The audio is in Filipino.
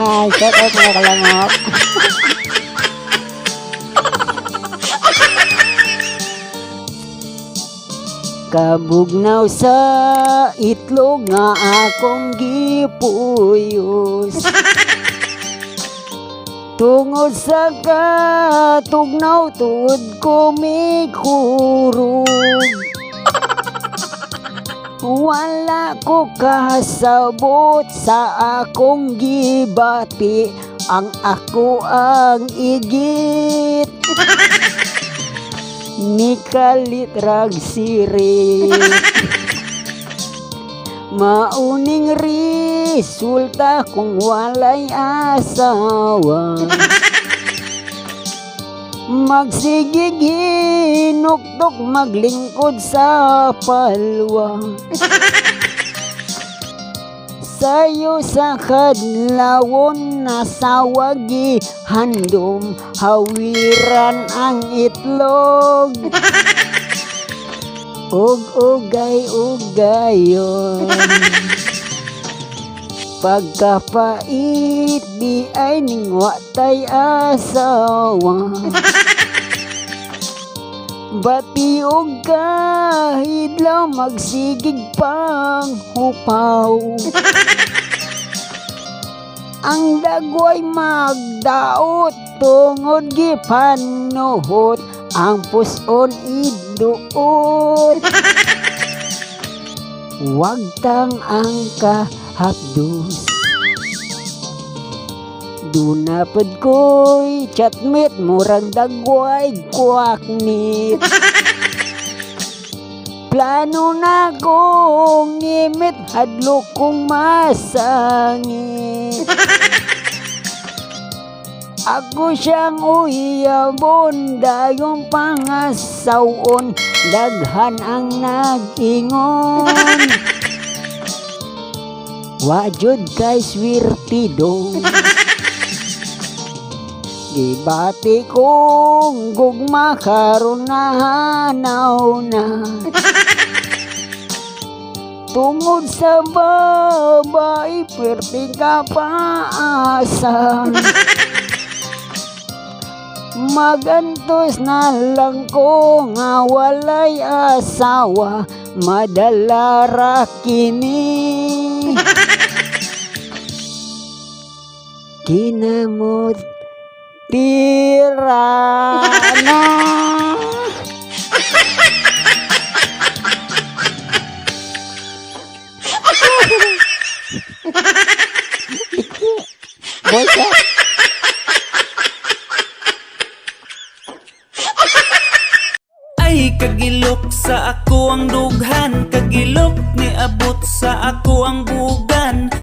Ay, shout out mga kalangap. Kabugnaw sa itlog nga akong gipuyos. Tungod sa katugnaw tuod ko mikurog. Wala ko kasabot sa akong gibati, ang ako ang igit. Nikalit rag sirit. Mauning resulta kung walay asawa. Magsigig hinuktok, maglingkod sa palwa. Sayo sa kadlawon nasawagi handom, hawiran ang itlog. Ugay-ugayon. Pagkapait di ay ningwa tay asawa. Bati og kahidlaw magsigig pang hupaw. Ang dagway magdaot tungod gipanuhot, ang puson iduot. Wag tang ang kahapdos. Dunapad ko'y chatmate, murag dagway kwaknit. Plano na kong ngimit, hadlok kong masangit. Ako siyang uyabon, dayong pangasawon, daghan ang nag-ingon. Wajud kay swirtidong. Gibati kong gugma karon na hanaw na. Tungod sa babae perting kapaasa. Magantos na lang ko nga walay asawa, madala ra kini. Kinamot tirana. Boy, ay kagilok sa ako ang dughan, kagilok ni abot sa ako ang bug.